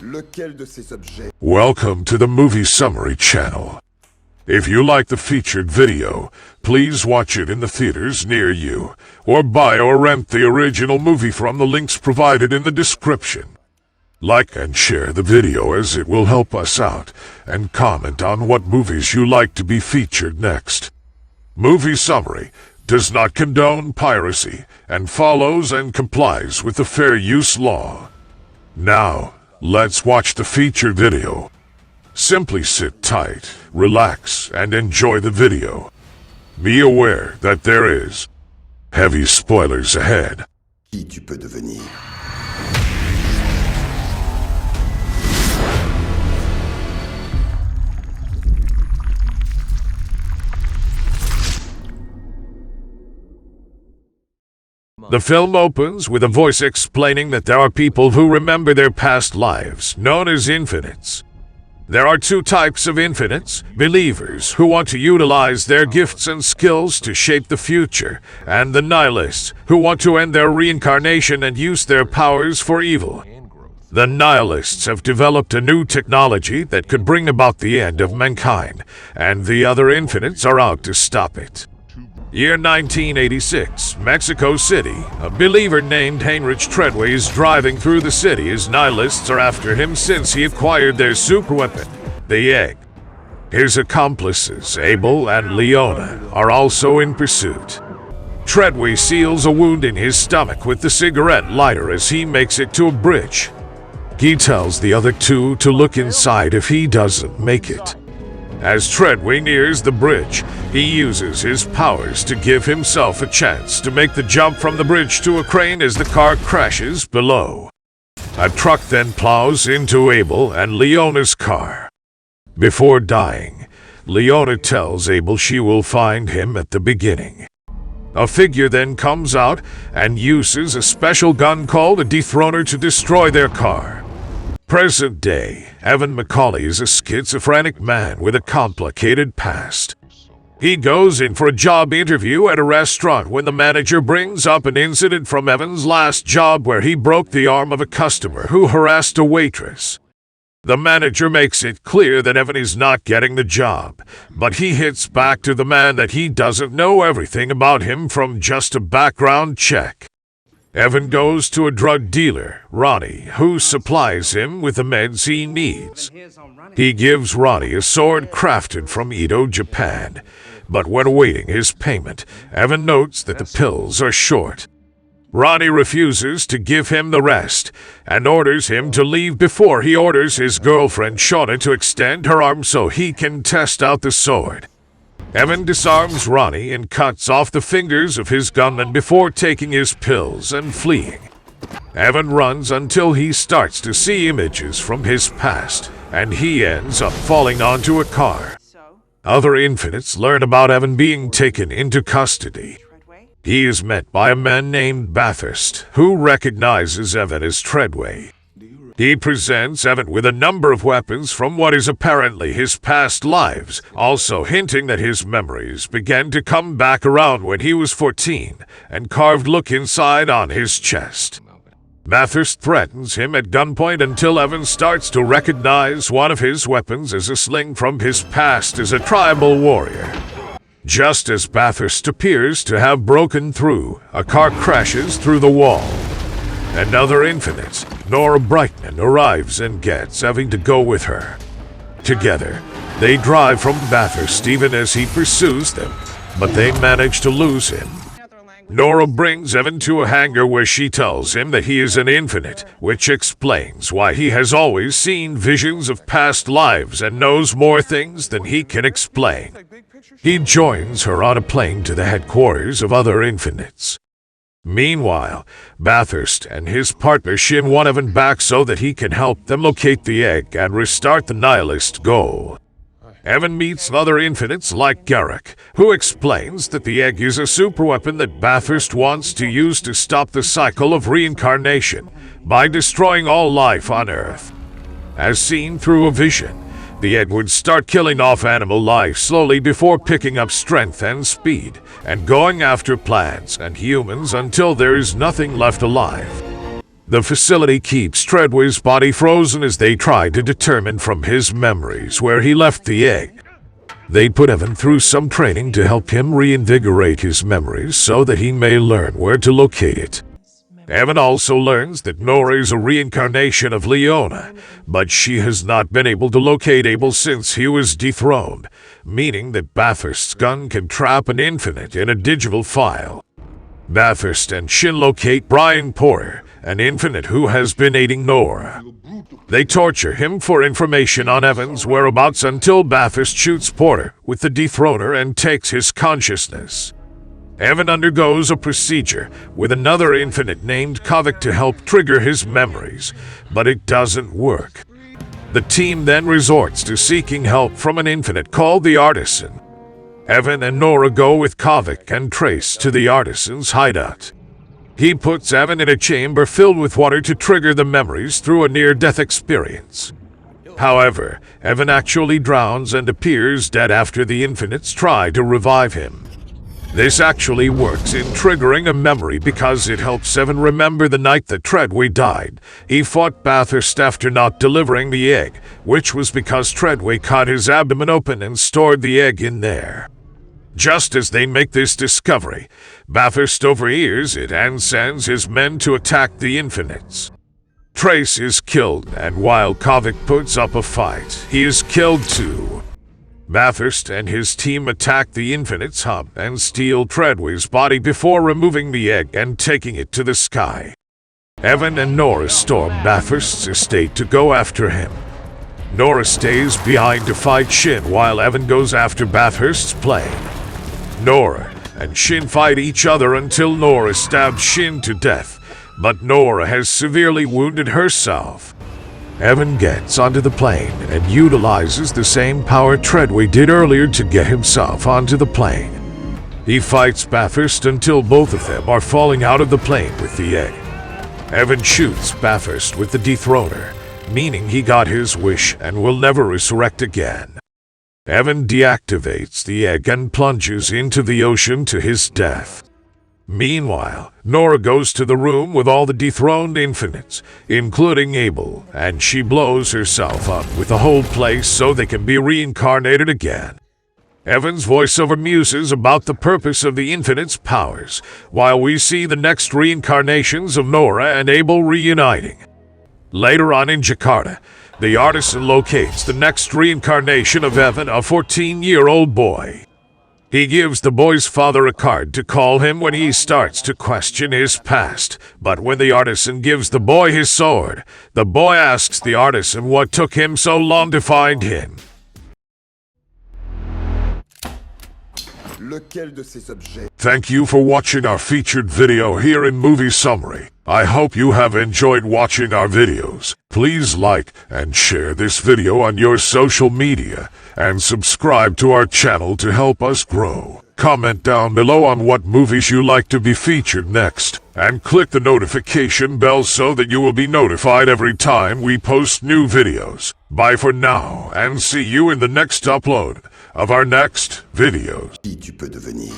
Lequel de ces objets? Welcome to the Movie Summary channel. If you like the featured video, please watch it in the theaters near you, or buy or rent the original movie from the links provided in the description. Like and share the video as it will help us out, and comment on what movies you like to be featured next. Movie Summary does not condone piracy and follows and complies with the fair use law. Now, let's watch the featured video. Simply sit tight, relax, and enjoy the video. Be aware that there is heavy spoilers ahead. Qui tu peux devenir? The film opens with a voice explaining that there are people who remember their past lives, known as infinites. There are two types of infinites: believers who want to utilize their gifts and skills to shape the future, and the nihilists who want to end their reincarnation and use their powers for evil. The nihilists have developed a new technology that could bring about the end of mankind, and the other infinites are out to stop it. Year 1986, Mexico City. A believer named Heinrich Treadway is driving through the city as nihilists are after him since he acquired their superweapon, the egg. His accomplices, Abel and Leona, are also in pursuit. Treadway seals a wound in his stomach with the cigarette lighter as he makes it to a bridge. He tells the other two to look inside if he doesn't make it. As Treadway nears the bridge, he uses his powers to give himself a chance to make the jump from the bridge to a crane as the car crashes below. A truck then plows into Abel and Leona's car. Before dying, Leona tells Abel she will find him at the beginning. A figure then comes out and uses a special gun called a dethroner to destroy their car. Present day, Evan Macaulay is a schizophrenic man with a complicated past. He goes in for a job interview at a restaurant when the manager brings up an incident from Evan's last job where he broke the arm of a customer who harassed a waitress. The manager makes it clear that Evan is not getting the job, but he hits back to the man that he doesn't know everything about him from just a background check. Evan goes to a drug dealer, Ronnie, who supplies him with the meds he needs. He gives Ronnie a sword crafted from Edo, Japan, but when awaiting his payment, Evan notes that the pills are short. Ronnie refuses to give him the rest and orders him to leave before he orders his girlfriend Shauna to extend her arm so he can test out the sword. Evan disarms Ronnie and cuts off the fingers of his gunman before taking his pills and fleeing. Evan runs until he starts to see images from his past, and he ends up falling onto a car. Other infinites learn about Evan being taken into custody. He is met by a man named Bathurst, who recognizes Evan as Treadway. He presents Evan with a number of weapons from what is apparently his past lives, also hinting that his memories began to come back around when he was 14, and carved look inside on his chest. Bathurst threatens him at gunpoint until Evan starts to recognize one of his weapons as a sling from his past as a tribal warrior. Just as Bathurst appears to have broken through, a car crashes through the wall. Another infinite, Nora Brightman, arrives and gets Evan to go with her. Together, they drive from Bathurst even as he pursues them, but they manage to lose him. Nora brings Evan to a hangar where she tells him that he is an infinite, which explains why he has always seen visions of past lives and knows more things than he can explain. He joins her on a plane to the headquarters of other infinites. Meanwhile, Bathurst and his partner Shin want Evan back so that he can help them locate the egg and restart the nihilist goal. Evan meets other infinites like Garrick, who explains that the egg is a superweapon that Bathurst wants to use to stop the cycle of reincarnation by destroying all life on Earth. As seen through a vision, the egg would start killing off animal life slowly before picking up strength and speed, and going after plants and humans until there is nothing left alive. The facility keeps Treadway's body frozen as they try to determine from his memories where he left the egg. They put Evan through some training to help him reinvigorate his memories so that he may learn where to locate it. Evan also learns that Nora is a reincarnation of Leona, but she has not been able to locate Abel since he was dethroned, meaning that Bathurst's gun can trap an infinite in a digital file. Bathurst and Shin locate Brian Porter, an infinite who has been aiding Nora. They torture him for information on Evan's whereabouts until Bathurst shoots Porter with the dethroner and takes his consciousness. Evan undergoes a procedure with another infinite named Kovic to help trigger his memories, but it doesn't work. The team then resorts to seeking help from an infinite called the Artisan. Evan and Nora go with Kovic and Trace to the Artisan's hideout. He puts Evan in a chamber filled with water to trigger the memories through a near-death experience. However, Evan actually drowns and appears dead after the infinites try to revive him. This actually works in triggering a memory because it helps Evan remember the night that Treadway died. He fought Bathurst after not delivering the egg, which was because Treadway cut his abdomen open and stored the egg in there. Just as they make this discovery, Bathurst overhears it and sends his men to attack the infinites. Trace is killed, and while Kovic puts up a fight, he is killed too. Bathurst and his team attack the infinites hub and steal Treadway's body before removing the egg and taking it to the sky. Evan and Nora storm Bathurst's estate to go after him. Nora stays behind to fight Shin while Evan goes after Bathurst's plane. Nora and Shin fight each other until Nora stabs Shin to death, but Nora has severely wounded herself. Evan gets onto the plane and utilizes the same power Treadway did earlier to get himself onto the plane. He fights Bathurst until both of them are falling out of the plane with the egg. Evan shoots Bathurst with the dethroner, meaning he got his wish and will never resurrect again. Evan deactivates the egg and plunges into the ocean to his death. Meanwhile, Nora goes to the room with all the dethroned infinites, including Abel, and she blows herself up with the whole place so they can be reincarnated again. Evan's voiceover muses about the purpose of the infinites' powers, while we see the next reincarnations of Nora and Abel reuniting. Later on in Jakarta, the Artisan locates the next reincarnation of Evan, a 14-year-old boy. He gives the boy's father a card to call him when he starts to question his past, but when the Artisan gives the boy his sword, the boy asks the Artisan what took him so long to find him. Thank you for watching our featured video here in Movie Summary. I hope you have enjoyed watching our videos. Please like and share this video on your social media, and subscribe to our channel to help us grow. Comment down below on what movies you like to be featured next, and click the notification bell so that you will be notified every time we post new videos. Bye for now, and see you in the next upload of our next videos. Qui tu peux devenir?